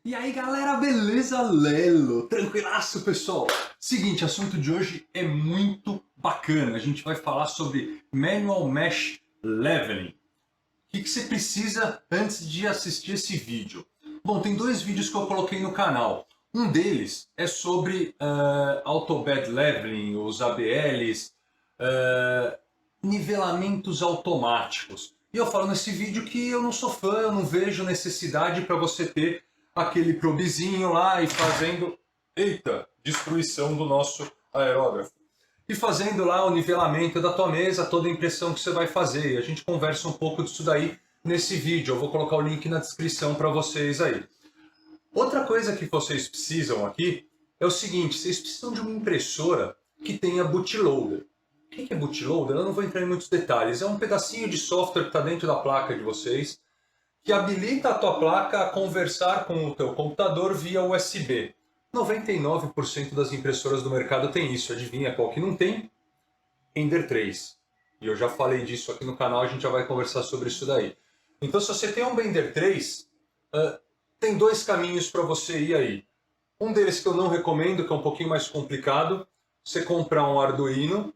E aí galera, beleza? Lelo, tranquilaço pessoal? Seguinte, assunto de hoje é muito bacana. A gente vai falar sobre Manual Mesh Leveling. O que você precisa antes de assistir esse vídeo? Bom, tem dois vídeos que eu coloquei no canal. Um deles é sobre Autobed Leveling, os ABLs, nivelamentos automáticos. E eu falo nesse vídeo que eu não sou fã, eu não vejo necessidade para você ter aquele probezinho lá e fazendo, eita, destruição do nosso aerógrafo. E fazendo lá o nivelamento da tua mesa, toda a impressão que você vai fazer. E a gente conversa um pouco disso daí nesse vídeo. Eu vou colocar o link na descrição para vocês aí. Outra coisa que vocês precisam aqui é o seguinte, vocês precisam de uma impressora que tenha bootloader. O que é bootloader? Eu não vou entrar em muitos detalhes. É um pedacinho de software que está dentro da placa de vocês, que habilita a tua placa a conversar com o teu computador via USB. 99% das impressoras do mercado tem isso. Adivinha qual que não tem? Ender 3. E eu já falei disso aqui no canal, a gente já vai conversar sobre isso daí. Então, se você tem um Ender 3, tem dois caminhos para você ir aí. Um deles que eu não recomendo, que é um pouquinho mais complicado, você comprar um Arduino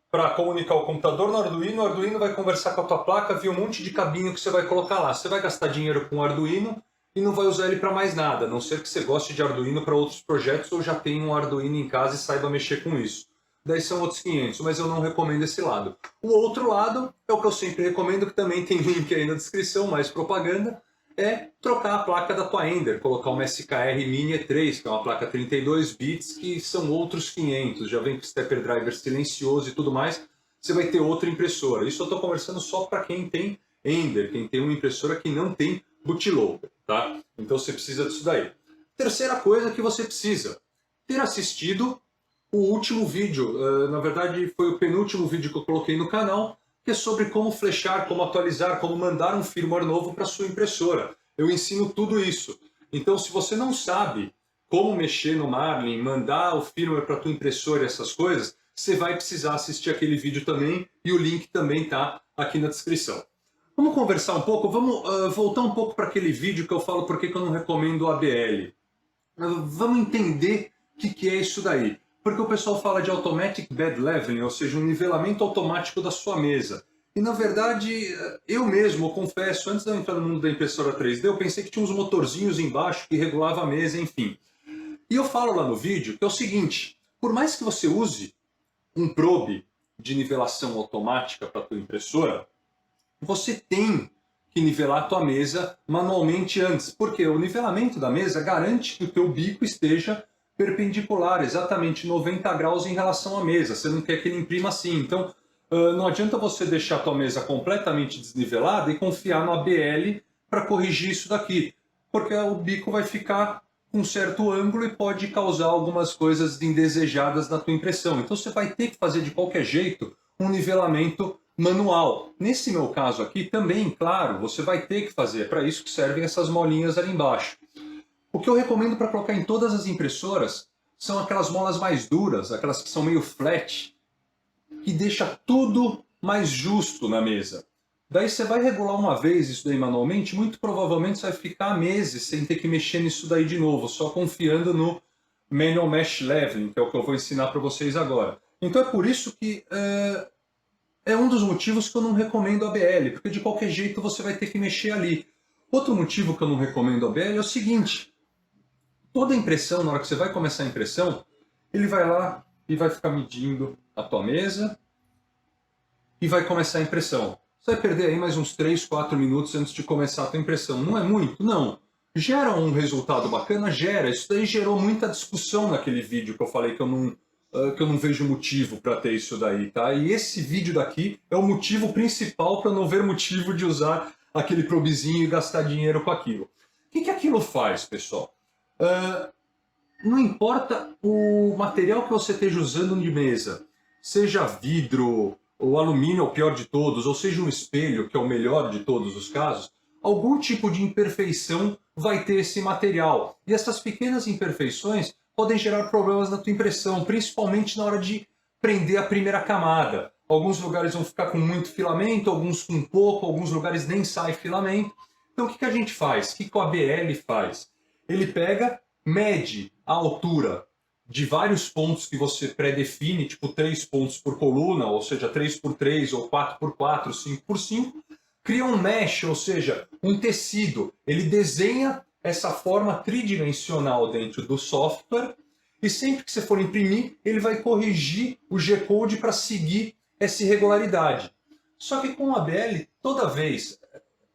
para comunicar o computador no Arduino, o Arduino vai conversar com a tua placa via um monte de cabinho que você vai colocar lá. Você vai gastar dinheiro com o Arduino e não vai usar ele para mais nada, a não ser que você goste de Arduino para outros projetos ou já tenha um Arduino em casa e saiba mexer com isso. Daí são outros 500, mas eu não recomendo esse lado. O outro lado é o que eu sempre recomendo, que também tem link aí na descrição, mais propaganda, é trocar a placa da tua Ender, colocar uma SKR Mini E3, que é uma placa 32 bits, que são outros 500, já vem com stepper driver silencioso e tudo mais, você vai ter outra impressora. Isso eu estou conversando só para quem tem Ender, quem tem uma impressora que não tem bootloader, tá? Então você precisa disso daí. Terceira coisa que você precisa, ter assistido o último vídeo, na verdade foi o penúltimo vídeo que eu coloquei no canal, que é sobre como flechar, como atualizar, como mandar um firmware novo para sua impressora. Eu ensino tudo isso. Então, se você não sabe como mexer no Marlin, mandar o firmware para a tua impressora e essas coisas, você vai precisar assistir aquele vídeo também, e o link também está aqui na descrição. Vamos conversar um pouco, vamos voltar um pouco para aquele vídeo que eu falo por que eu não recomendo o ABL. Vamos entender o que é isso daí. Porque o pessoal fala de Automatic Bed Leveling, ou seja, um nivelamento automático da sua mesa. E na verdade, eu mesmo, eu confesso, antes de eu entrar no mundo da impressora 3D, eu pensei que tinha uns motorzinhos embaixo que regulavam a mesa, enfim. E eu falo lá no vídeo que é o seguinte, por mais que você use um probe de nivelação automática para a tua impressora, você tem que nivelar a tua mesa manualmente antes. Porque o nivelamento da mesa garante que o teu bico esteja perpendicular, exatamente 90 graus em relação à mesa. Você não quer que ele imprima assim. Então, não adianta você deixar a tua mesa completamente desnivelada e confiar no ABL para corrigir isso daqui. Porque o bico vai ficar com um certo ângulo e pode causar algumas coisas indesejadas na tua impressão. Então, você vai ter que fazer de qualquer jeito um nivelamento manual. Nesse meu caso aqui, também, claro, você vai ter que fazer. É para isso que servem essas molinhas ali embaixo. O que eu recomendo para colocar em todas as impressoras são aquelas molas mais duras, aquelas que são meio flat, que deixa tudo mais justo na mesa. Daí você vai regular uma vez isso daí manualmente, muito provavelmente você vai ficar meses sem ter que mexer nisso daí de novo, só confiando no Manual Mesh Leveling, que é o que eu vou ensinar para vocês agora. Então é por isso que é um dos motivos que eu não recomendo a ABL, porque de qualquer jeito você vai ter que mexer ali. Outro motivo que eu não recomendo a ABL é o seguinte, toda impressão, na hora que você vai começar a impressão, ele vai lá e vai ficar medindo a tua mesa e vai começar a impressão. Você vai perder aí mais uns 3, 4 minutos antes de começar a tua impressão. Não é muito? Não. Gera um resultado bacana? Gera. Isso daí gerou muita discussão naquele vídeo que eu falei que eu não vejo motivo para ter isso daí, tá? E esse vídeo daqui é o motivo principal para não ver motivo de usar aquele probezinho e gastar dinheiro com aquilo. O que aquilo faz, pessoal? Não importa o material que você esteja usando de mesa, seja vidro, ou alumínio é o pior de todos, ou seja um espelho, que é o melhor de todos os casos, algum tipo de imperfeição vai ter esse material. E essas pequenas imperfeições podem gerar problemas na tua impressão, principalmente na hora de prender a primeira camada. Alguns lugares vão ficar com muito filamento, alguns com pouco, alguns lugares nem sai filamento. Então o que a gente faz? O que o ABL faz? Ele pega, mede a altura de vários pontos que você pré-define, tipo 3 pontos por coluna, ou seja, 3 por 3 ou 4 por 4, 5 por 5, cria um mesh, ou seja, um tecido. Ele desenha essa forma tridimensional dentro do software e sempre que você for imprimir, ele vai corrigir o G-Code para seguir essa irregularidade. Só que com o ABL, toda vez,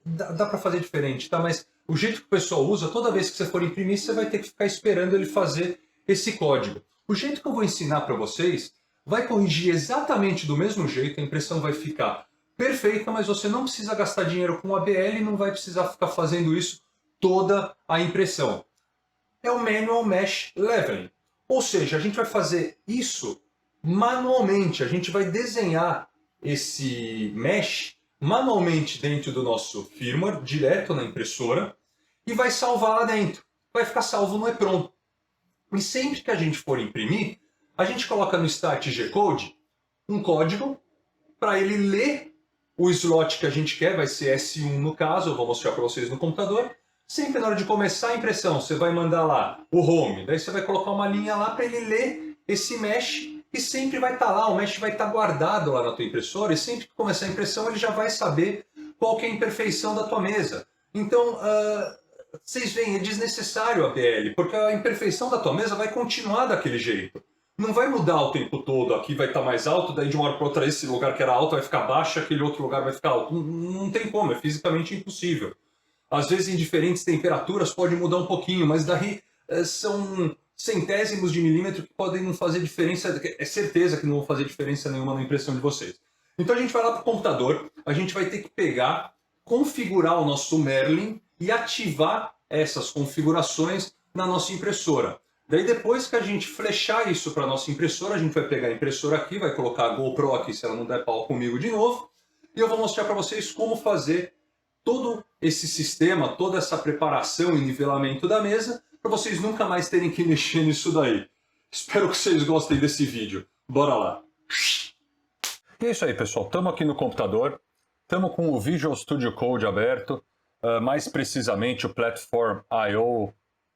dá para fazer diferente, tá? Mas o jeito que o pessoal usa, toda vez que você for imprimir, você vai ter que ficar esperando ele fazer esse código. O jeito que eu vou ensinar para vocês vai corrigir exatamente do mesmo jeito, a impressão vai ficar perfeita, mas você não precisa gastar dinheiro com o ABL e não vai precisar ficar fazendo isso toda a impressão. É o Manual Mesh Leveling. Ou seja, a gente vai fazer isso manualmente, a gente vai desenhar esse mesh manualmente dentro do nosso firmware, direto na impressora, e vai salvar lá dentro. Vai ficar salvo no EPROM. E sempre que a gente for imprimir, a gente coloca no Start G-Code um código para ele ler o slot que a gente quer, vai ser S1 no caso, eu vou mostrar para vocês no computador. Sempre na hora de começar a impressão, você vai mandar lá o home, daí você vai colocar uma linha lá para ele ler esse mesh e sempre vai estar lá, o mesh vai estar guardado lá na tua impressora e sempre que começar a impressão ele já vai saber qual que é a imperfeição da tua mesa. Então, vocês veem, é desnecessário a ABL, porque a imperfeição da tua mesa vai continuar daquele jeito. Não vai mudar o tempo todo, aqui vai estar mais alto, daí de uma hora para outra esse lugar que era alto vai ficar baixo, aquele outro lugar vai ficar alto. Não tem como, é fisicamente impossível. Às vezes em diferentes temperaturas pode mudar um pouquinho, mas daí são centésimos de milímetro que podem não fazer diferença, é certeza que não vão fazer diferença nenhuma na impressão de vocês. Então a gente vai lá para o computador, a gente vai ter que pegar, configurar o nosso Merlin e ativar essas configurações na nossa impressora. Daí depois que a gente flechar isso para a nossa impressora, a gente vai pegar a impressora aqui, vai colocar a GoPro aqui se ela não der pau comigo de novo, e eu vou mostrar para vocês como fazer todo esse sistema, toda essa preparação e nivelamento da mesa, para vocês nunca mais terem que mexer nisso daí. Espero que vocês gostem desse vídeo. Bora lá! E é isso aí, pessoal. Estamos aqui no computador, estamos com o Visual Studio Code aberto, mais precisamente o Platform I/O,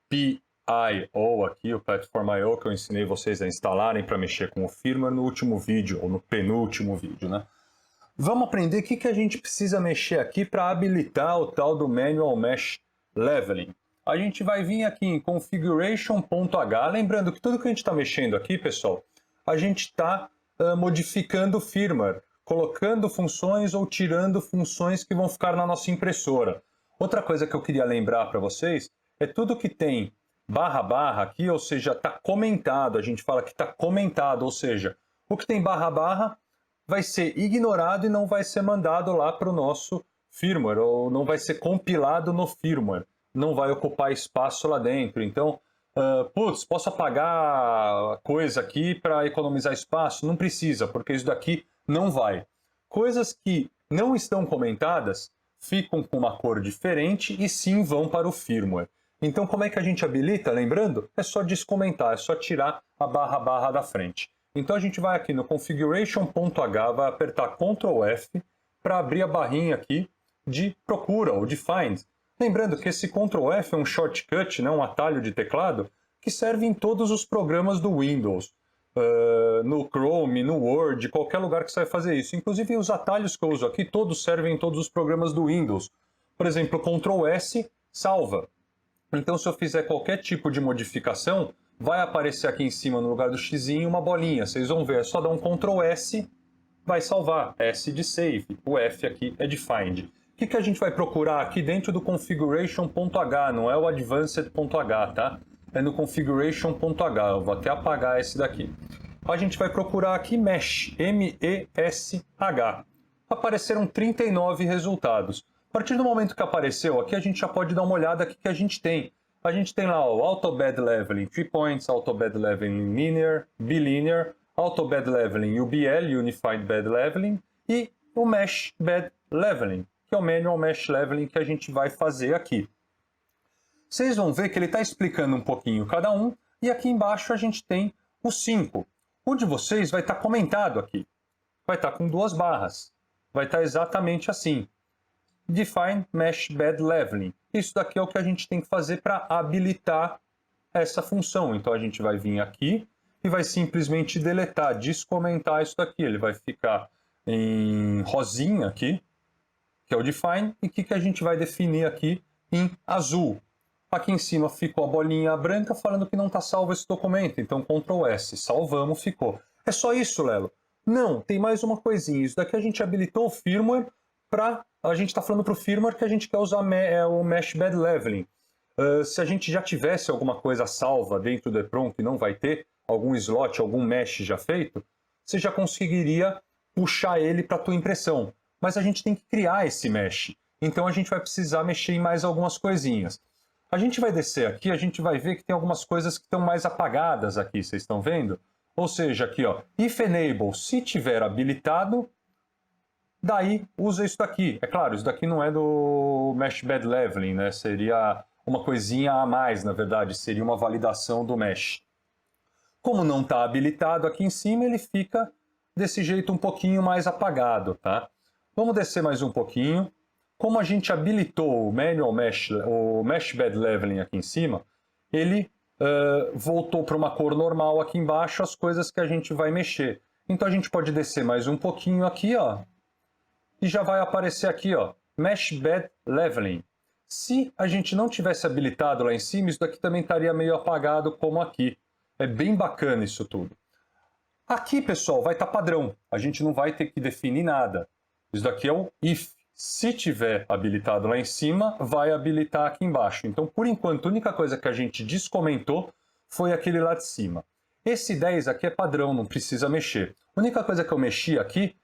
PIO aqui, o Platform I/O que eu ensinei vocês a instalarem para mexer com o firmware no último vídeo, ou no penúltimo vídeo, né? Vamos aprender o que a gente precisa mexer aqui para habilitar o tal do Manual Mesh Leveling. A gente vai vir aqui em configuration.h, lembrando que tudo que a gente está mexendo aqui, pessoal, a gente está modificando o firmware, colocando funções ou tirando funções que vão ficar na nossa impressora. Outra coisa que eu queria lembrar para vocês é tudo que tem barra aqui, ou seja, está comentado, a gente fala que está comentado, ou seja, o que tem barra vai ser ignorado e não vai ser mandado lá para o nosso firmware, ou não vai ser compilado no firmware, não vai ocupar espaço lá dentro. Então, posso apagar coisa aqui para economizar espaço? Não precisa, porque isso daqui não vai. Coisas que não estão comentadas ficam com uma cor diferente e sim vão para o firmware. Então, como é que a gente habilita? Lembrando, é só descomentar, é só tirar a barra da frente. Então a gente vai aqui no configuration.h, vai apertar Ctrl F para abrir a barrinha aqui de procura ou de find. Lembrando que esse Ctrl F é um shortcut, né, um atalho de teclado, que serve em todos os programas do Windows. No Chrome, no Word, qualquer lugar que você vai fazer isso. Inclusive os atalhos que eu uso aqui, todos servem em todos os programas do Windows. Por exemplo, Ctrl S salva. Então se eu fizer qualquer tipo de modificação, vai aparecer aqui em cima, no lugar do xizinho, uma bolinha. Vocês vão ver, é só dar um Ctrl S, vai salvar. S de save, o F aqui é de find. O que a gente vai procurar aqui dentro do configuration.h, não é o advanced.h, tá? É no configuration.h, eu vou até apagar esse daqui. A gente vai procurar aqui mesh, M-E-S-H. Apareceram 39 resultados. A partir do momento que apareceu aqui, a gente já pode dar uma olhada aqui que a gente tem. A gente tem lá o Auto Bed Leveling 3 Points, Auto Bed Leveling Linear, Bilinear, Auto Bed Leveling UBL, Unified Bed Leveling, e o Mesh Bed Leveling, que é o Manual Mesh Leveling que a gente vai fazer aqui. Vocês vão ver que ele está explicando um pouquinho cada um, e aqui embaixo a gente tem os 5. O de vocês vai estar comentado aqui, vai estar com 2 barras, vai estar exatamente assim. define mesh bed leveling. Isso daqui é o que a gente tem que fazer para habilitar essa função. Então a gente vai vir aqui e vai simplesmente deletar, descomentar isso daqui. Ele vai ficar em rosinha aqui, que é o define, e o que a gente vai definir aqui em azul. Aqui em cima ficou a bolinha branca falando que não está salvo esse documento. Então Ctrl S, salvamos, ficou. É só isso, Lelo? Não, tem mais uma coisinha. Isso daqui a gente habilitou o firmware para... A gente está falando para o firmware que a gente quer usar o Mesh Bed Leveling. Se a gente já tivesse alguma coisa salva dentro do EEPROM que não vai ter, algum slot, algum mesh já feito, você já conseguiria puxar ele para a tua impressão. Mas a gente tem que criar esse mesh. Então a gente vai precisar mexer em mais algumas coisinhas. A gente vai descer aqui, a gente vai ver que tem algumas coisas que estão mais apagadas aqui, vocês estão vendo? Ou seja, aqui, ó, if enable, se tiver habilitado, daí usa isso daqui. É claro, isso daqui não é do Mesh Bed Leveling, né? Seria uma coisinha a mais, na verdade, seria uma validação do mesh. Como não está habilitado aqui em cima, ele fica desse jeito um pouquinho mais apagado, tá? Vamos descer mais um pouquinho. Como a gente habilitou o Manual Mesh, o Mesh Bed Leveling aqui em cima, ele voltou para uma cor normal aqui embaixo as coisas que a gente vai mexer. Então a gente pode descer mais um pouquinho aqui, ó, e já vai aparecer aqui, ó, Mesh Bed Leveling. Se a gente não tivesse habilitado lá em cima, isso daqui também estaria meio apagado como aqui. É bem bacana isso tudo. Aqui, pessoal, vai estar padrão. A gente não vai ter que definir nada. Isso daqui é o if. Se tiver habilitado lá em cima, vai habilitar aqui embaixo. Então, por enquanto, a única coisa que a gente descomentou foi aquele lá de cima. Esse 10 aqui é padrão, não precisa mexer. A única coisa que eu mexi aqui,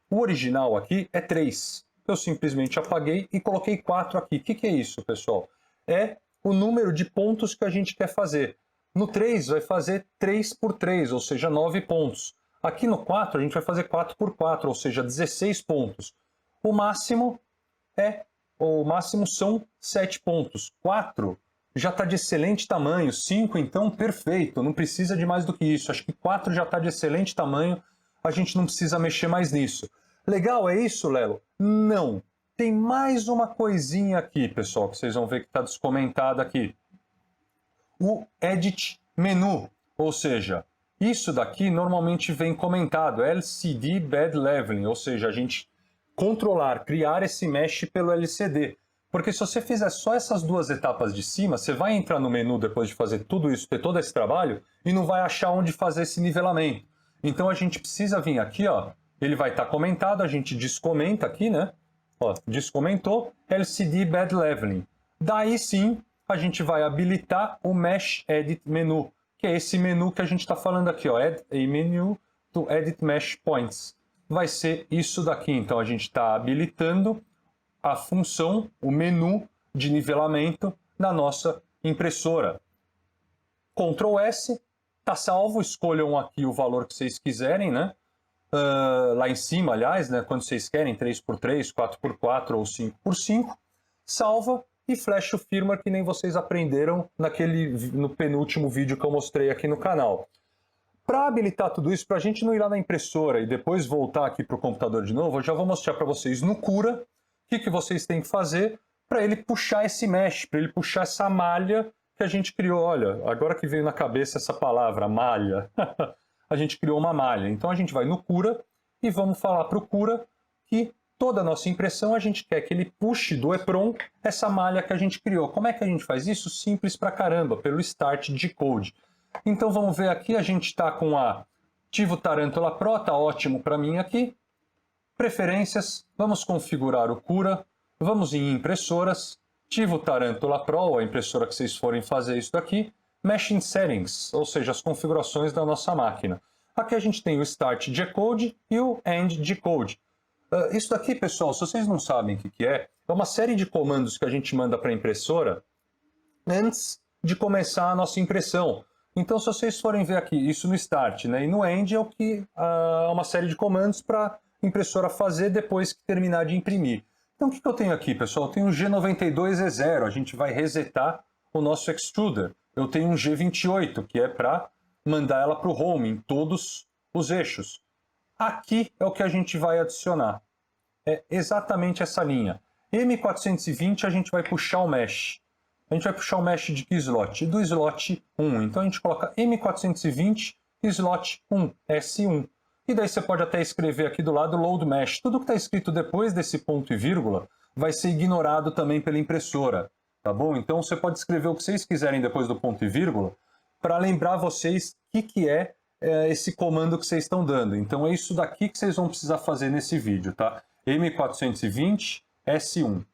o original aqui, é 3. Eu simplesmente apaguei e coloquei 4 aqui. O que é isso, pessoal? É o número de pontos que a gente quer fazer. No 3 vai fazer 3 por 3, ou seja, 9 pontos. Aqui no 4 a gente vai fazer 4 por 4, ou seja, 16 pontos. O máximo são 7 pontos. 4 já está de excelente tamanho. 5, então, perfeito. Não precisa de mais do que isso. Acho que 4 já está de excelente tamanho. A gente não precisa mexer mais nisso. Legal, é isso, Lelo? Não. Tem mais uma coisinha aqui, pessoal, que vocês vão ver que está descomentado aqui. O Edit Menu. Ou seja, isso daqui normalmente vem comentado. LCD Bed Leveling. Ou seja, a gente controlar, criar esse mesh pelo LCD. Porque se você fizer só essas duas etapas de cima, você vai entrar no menu depois de fazer tudo isso, ter todo esse trabalho, e não vai achar onde fazer esse nivelamento. Então a gente precisa vir aqui, ó, ele vai estar comentado, a gente descomenta aqui, né? Ó, descomentou, LCD Bed Leveling. Daí sim, a gente vai habilitar o Mesh Edit Menu, que é esse menu que a gente está falando aqui, ó, Add a Menu to Edit Mesh Points. Vai ser isso daqui. Então a gente está habilitando a função, o menu de nivelamento na nossa impressora. Ctrl S, está salvo, escolham aqui o valor que vocês quiserem, né? Lá em cima, aliás, né? Quando vocês querem, 3x3, 4x4 ou 5x5, salva e flecha o firmware que nem vocês aprenderam no penúltimo vídeo que eu mostrei aqui no canal. Para habilitar tudo isso, para a gente não ir lá na impressora e depois voltar aqui para o computador de novo, eu já vou mostrar para vocês no Cura o que vocês têm que fazer para ele puxar esse mesh, para ele puxar essa malha que a gente criou. Olha, agora que veio na cabeça essa palavra, malha, a gente criou uma malha. Então a gente vai no Cura e vamos falar para o Cura que toda a nossa impressão a gente quer que ele puxe do EEPROM essa malha que a gente criou. Como é que a gente faz isso? Simples pra caramba, pelo Start G-Code. Então vamos ver aqui, a gente está com a Tivo Tarantula Pro, está ótimo para mim aqui. Preferências, vamos configurar o Cura, vamos em impressoras, Tivo Tarantula Pro, a impressora que vocês forem fazer isso daqui, Machine Settings, ou seja, as configurações da nossa máquina. Aqui a gente tem o Start G-Code e o End G-Code. Isso daqui, pessoal, se vocês não sabem o que é uma série de comandos que a gente manda para a impressora antes de começar a nossa impressão. Então, se vocês forem ver aqui, isso no Start, né, e no End é o que uma série de comandos para a impressora fazer depois que terminar de imprimir. Então, o que eu tenho aqui, pessoal? Eu tenho um G92E0, a gente vai resetar o nosso extruder. Eu tenho um G28, que é para mandar ela para o home em todos os eixos. Aqui é o que a gente vai adicionar. É exatamente essa linha. M420 a gente vai puxar o mesh. A gente vai puxar o mesh de que slot? Do slot 1. Então a gente coloca M420 slot 1, S1. E daí você pode até escrever aqui do lado load mesh. Tudo que está escrito depois desse ponto e vírgula vai ser ignorado também pela impressora, tá bom? Então você pode escrever o que vocês quiserem depois do ponto e vírgula para lembrar vocês o que é esse comando que vocês estão dando. Então é isso daqui que vocês vão precisar fazer nesse vídeo, tá? M420 S1.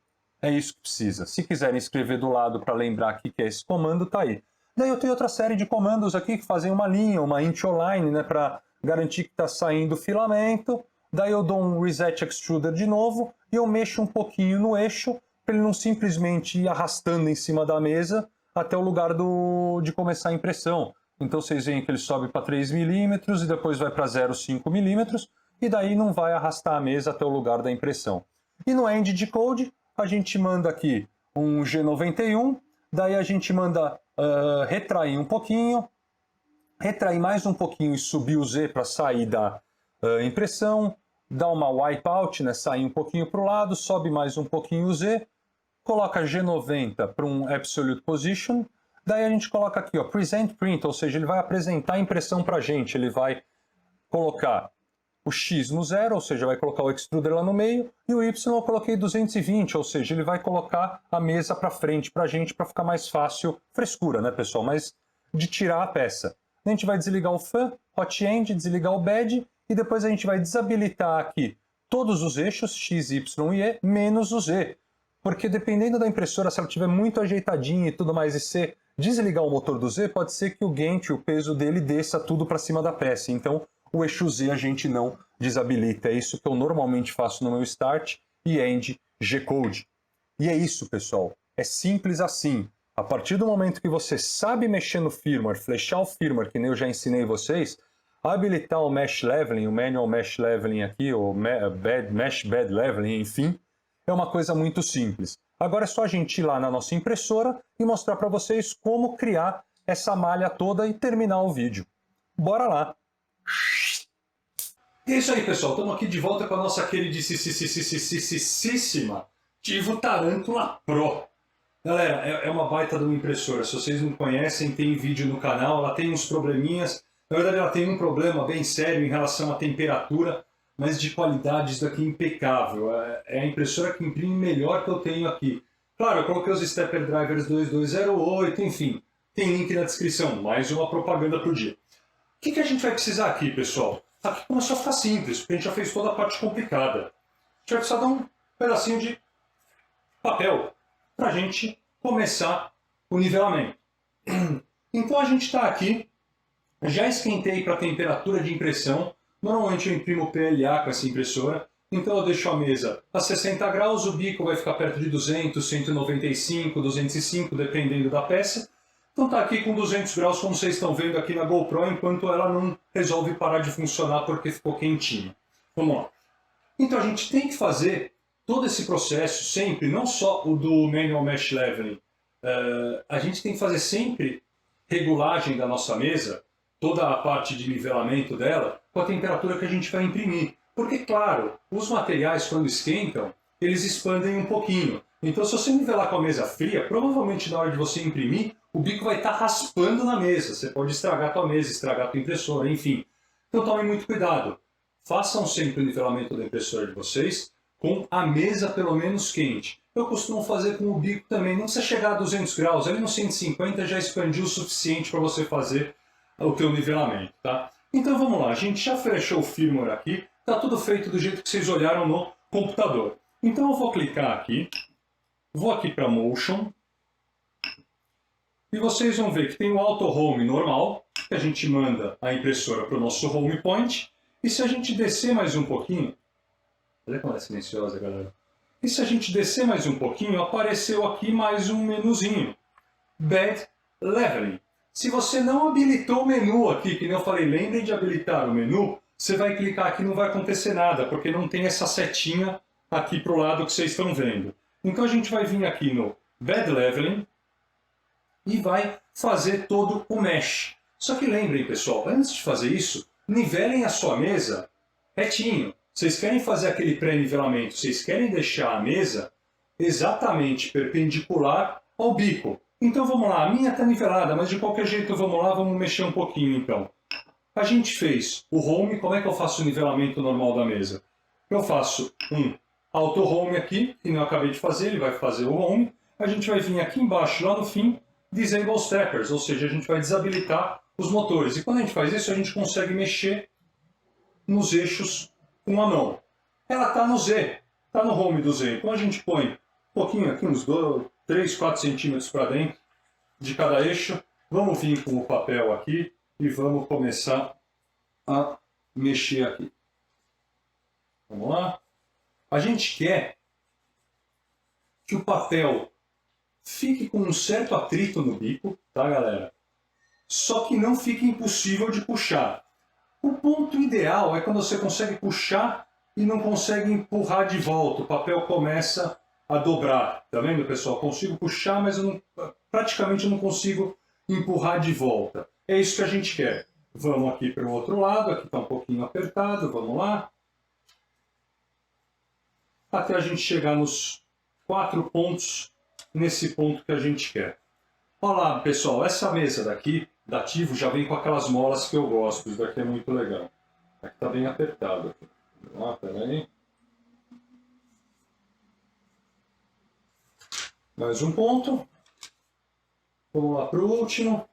É isso que precisa. Se quiserem escrever do lado para lembrar o que é esse comando, tá aí. Daí eu tenho outra série de comandos aqui que fazem uma linha, uma int-line, né, para garantir que está saindo o filamento. Daí eu dou um reset extruder de novo e eu mexo um pouquinho no eixo para ele não simplesmente ir arrastando em cima da mesa até o lugar de começar a impressão. Então vocês veem que ele sobe para 3 milímetros e depois vai para 0,5 milímetros e daí não vai arrastar a mesa até o lugar da impressão. E no end de code a gente manda aqui um G91, daí a gente manda retrair um pouquinho, retrair mais um pouquinho e subir o Z para sair da impressão, dá uma wipeout, né, sair um pouquinho para o lado, sobe mais um pouquinho o Z, coloca G90 para um absolute position, daí a gente coloca aqui, ó, present print, ou seja, ele vai apresentar a impressão para a gente, ele vai colocar o X no 0, ou seja, vai colocar o extruder lá no meio, e o Y eu coloquei 220, ou seja, ele vai colocar a mesa para frente para a gente, para ficar mais fácil, frescura, né, pessoal, mas de tirar a peça. A gente vai desligar o fan, hot end, desligar o bed, e depois a gente vai desabilitar aqui todos os eixos, X, Y e E, menos o Z. Porque dependendo da impressora, se ela estiver muito ajeitadinha e tudo mais, e você desligar o motor do Z, pode ser que o gantry, o peso dele, desça tudo para cima da peça. Então, o eixo Z a gente não desabilita. É isso que eu normalmente faço no meu start e end G-code. E é isso, pessoal. É simples assim. A partir do momento que você sabe mexer no firmware, flechar o firmware, que nem eu já ensinei vocês, habilitar o Mesh Leveling, o Manual Mesh Leveling aqui, o Mesh Bed Leveling, enfim, é uma coisa muito simples. Agora é só a gente ir lá na nossa impressora e mostrar para vocês como criar essa malha toda e terminar o vídeo. Bora lá! E é isso aí, pessoal. Estamos aqui de volta com a nossa queridíssima Tivo Tarantula Pro. Galera, é uma baita de uma impressora. Se vocês não conhecem, tem vídeo no canal. Ela tem uns probleminhas. Na verdade, ela tem um problema bem sério em relação à temperatura, mas de qualidade isso daqui é impecável. É a impressora que imprime melhor que eu tenho aqui. Claro, eu coloquei os Stepper Drivers 2208, enfim. Tem link na descrição. Mais uma propaganda por dia. O que a gente vai precisar aqui, pessoal? Aqui começou a ficar simples, porque a gente já fez toda a parte complicada. A gente vai precisar de um pedacinho de papel para a gente começar o nivelamento. Então a gente está aqui, já esquentei para a temperatura de impressão. Normalmente eu imprimo PLA com essa impressora, então eu deixo a mesa a 60 graus, o bico vai ficar perto de 200, 195, 205, dependendo da peça. Então está aqui com 200 graus, como vocês estão vendo aqui na GoPro, enquanto ela não resolve parar de funcionar porque ficou quentinha. Vamos lá. Então a gente tem que fazer todo esse processo sempre, não só o do Manual Mesh Leveling. A gente tem que fazer sempre regulagem da nossa mesa, toda a parte de nivelamento dela, com a temperatura que a gente vai imprimir. Porque, claro, os materiais quando esquentam, eles expandem um pouquinho. Então se você nivelar com a mesa fria, provavelmente na hora de você imprimir, o bico vai estar raspando na mesa. Você pode estragar a tua mesa, estragar a tua impressora, enfim. Então tomem muito cuidado. Façam sempre o nivelamento da impressora de vocês com a mesa pelo menos quente. Eu costumo fazer com o bico também. Não precisa chegar a 200 graus. Ali no 150 já expandiu o suficiente para você fazer o teu nivelamento, tá? Então vamos lá. A gente já fechou o firmware aqui. Está tudo feito do jeito que vocês olharam no computador. Então eu vou clicar aqui. Vou aqui para Motion. E vocês vão ver que tem o Auto Home normal, que a gente manda a impressora para o nosso Home Point. E se a gente descer mais um pouquinho... Olha como ela é silenciosa, galera. E se a gente descer mais um pouquinho, apareceu aqui mais um menuzinho. Bed Leveling. Se você não habilitou o menu aqui, que nem eu falei, lembrem de habilitar o menu, você vai clicar aqui e não vai acontecer nada, porque não tem essa setinha aqui para o lado que vocês estão vendo. Então a gente vai vir aqui no Bed Leveling e vai fazer todo o mesh. Só que lembrem, pessoal, antes de fazer isso, nivelem a sua mesa retinho. Vocês querem fazer aquele pré-nivelamento, vocês querem deixar a mesa exatamente perpendicular ao bico. Então vamos lá, a minha está nivelada, mas de qualquer jeito vamos lá, vamos mexer um pouquinho então. A gente fez o home, como é que eu faço o nivelamento normal da mesa? Eu faço um auto home aqui, que eu acabei de fazer, ele vai fazer o home. A gente vai vir aqui embaixo, lá no fim, disable steppers, ou seja, a gente vai desabilitar os motores. E quando a gente faz isso, a gente consegue mexer nos eixos com a mão. Ela está no Z, está no home do Z. Então a gente põe um pouquinho aqui, uns 3, 4 centímetros para dentro de cada eixo. Vamos vir com o papel aqui e vamos começar a mexer aqui. Vamos lá. A gente quer que o papel fique com um certo atrito no bico, tá, galera? Só que não fique impossível de puxar. O ponto ideal é quando você consegue puxar e não consegue empurrar de volta. O papel começa a dobrar. Tá vendo, pessoal? Consigo puxar, mas eu praticamente não consigo empurrar de volta. É isso que a gente quer. Vamos aqui para o outro lado. Aqui está um pouquinho apertado. Vamos lá. Até a gente chegar nos 4 pontos, nesse ponto que a gente quer. Olha lá, pessoal, essa mesa daqui, da Tivo, já vem com aquelas molas que eu gosto. Isso daqui é muito legal. Aqui está bem apertado. Aqui. Vamos lá, peraí. Mais um ponto. Vamos lá para o último.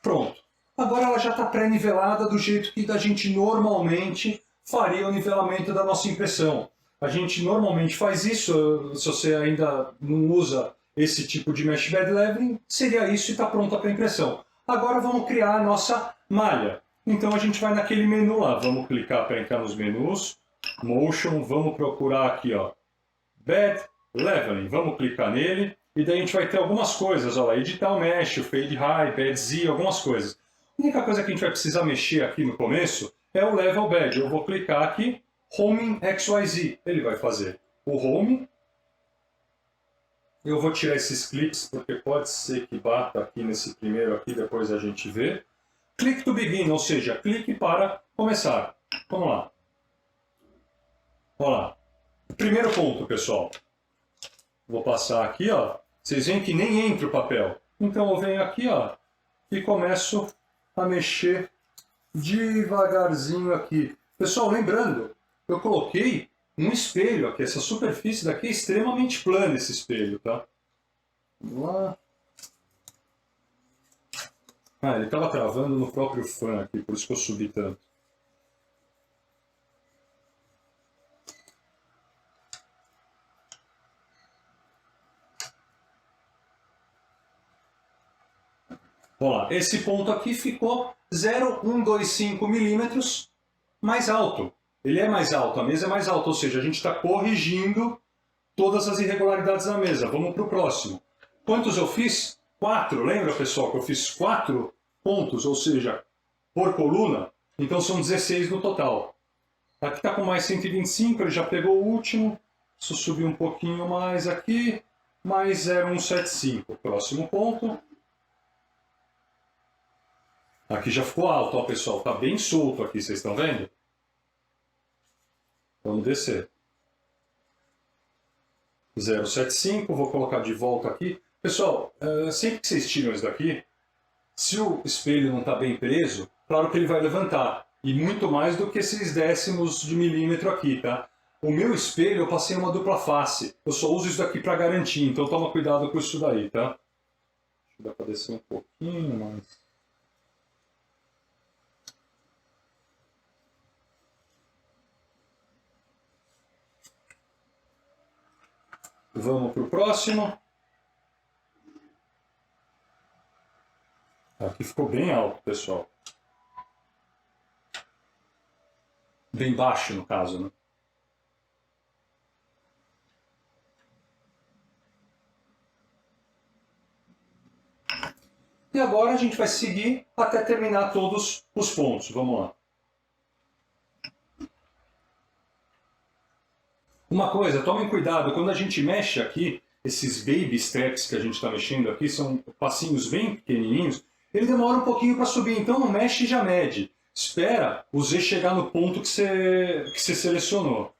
Pronto. Agora ela já está pré-nivelada do jeito que a gente normalmente faria o nivelamento da nossa impressão. A gente normalmente faz isso, se você ainda não usa esse tipo de mesh bed leveling, seria isso e está pronta para impressão. Agora vamos criar a nossa malha. Então a gente vai naquele menu lá, vamos clicar para entrar nos menus, Motion, vamos procurar aqui, ó, Bed Leveling, vamos clicar nele, e daí a gente vai ter algumas coisas, ó, editar o mesh, o fade high, bed Z, algumas coisas. A única coisa que a gente vai precisar mexer aqui no começo é o level bed. Eu vou clicar aqui, Homing XYZ, ele vai fazer o home. Eu vou tirar esses cliques porque pode ser que bata aqui nesse primeiro aqui, depois a gente vê. Click to begin, ou seja, clique para começar. Vamos lá. Olha lá. Primeiro ponto, pessoal. Vou passar aqui, ó. Vocês veem que nem entra o papel. Então eu venho aqui, ó, e começo a mexer devagarzinho aqui. Pessoal, lembrando, eu coloquei um espelho aqui. Essa superfície daqui é extremamente plana, esse espelho, tá? Vamos lá. Ah, ele estava travando no próprio fan aqui, por isso que eu subi tanto. Vamos lá, esse ponto aqui ficou 0,125 milímetros mais alto. Ele é mais alto, a mesa é mais alta, ou seja, a gente está corrigindo todas as irregularidades da mesa. Vamos para o próximo. Quantos eu fiz? 4. Lembra, pessoal, que eu fiz 4 pontos, ou seja, por coluna? Então são 16 no total. Aqui está com mais 125, ele já pegou o último. Se eu subir um pouquinho mais aqui, mais 0,175. Próximo ponto. Aqui já ficou alto, ó, pessoal. Está bem solto aqui, vocês estão vendo? Vamos descer. 0,75, vou colocar de volta aqui. Pessoal, sempre que vocês tiram isso daqui, se o espelho não está bem preso, claro que ele vai levantar. E muito mais do que esses décimos de milímetro aqui, tá? O meu espelho eu passei uma dupla face. Eu só uso isso daqui para garantir, então toma cuidado com isso daí, tá? Deixa eu dar para descer um pouquinho mais. Vamos para o próximo. Aqui ficou bem alto, pessoal. Bem baixo, no caso, né? E agora a gente vai seguir até terminar todos os pontos. Vamos lá. Uma coisa, tomem cuidado, quando a gente mexe aqui, esses baby steps que a gente está mexendo aqui, são passinhos bem pequenininhos, ele demora um pouquinho para subir, então não mexe e já mede. Espera o Z chegar no ponto que você selecionou.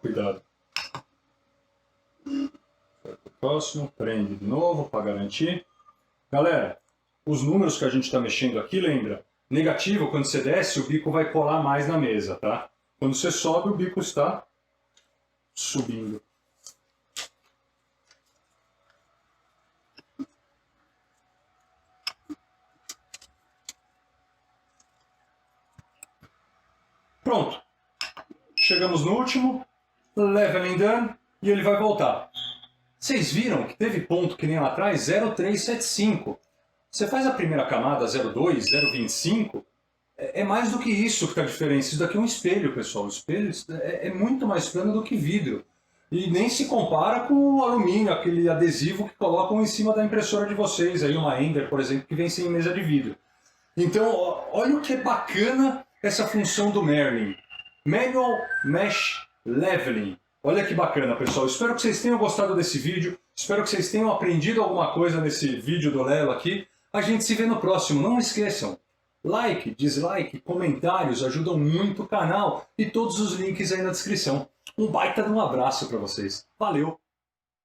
Cuidado. Próximo, prende de novo para garantir. Galera, os números que a gente está mexendo aqui, lembra? Negativo, quando você desce, o bico vai colar mais na mesa, tá? Quando você sobe, o bico está subindo. Pronto. Chegamos no último. Leveling done. E ele vai voltar. Vocês viram que teve ponto que nem lá atrás? 0,375. Você faz a primeira camada 0,2, 0,25. É mais do que isso que está a diferença. Isso daqui é um espelho, pessoal. O espelho é muito mais plano do que vidro. E nem se compara com o alumínio, aquele adesivo que colocam em cima da impressora de vocês. Aí uma Ender, por exemplo, que vem sem mesa de vidro. Então, olha o que é bacana essa função do Merlin. Manual Mesh Leveling. Olha que bacana, pessoal. Espero que vocês tenham gostado desse vídeo. Espero que vocês tenham aprendido alguma coisa nesse vídeo do Lelo aqui. A gente se vê no próximo. Não esqueçam. Like, dislike, comentários ajudam muito o canal. E todos os links aí na descrição. Um baita de um abraço para vocês. Valeu!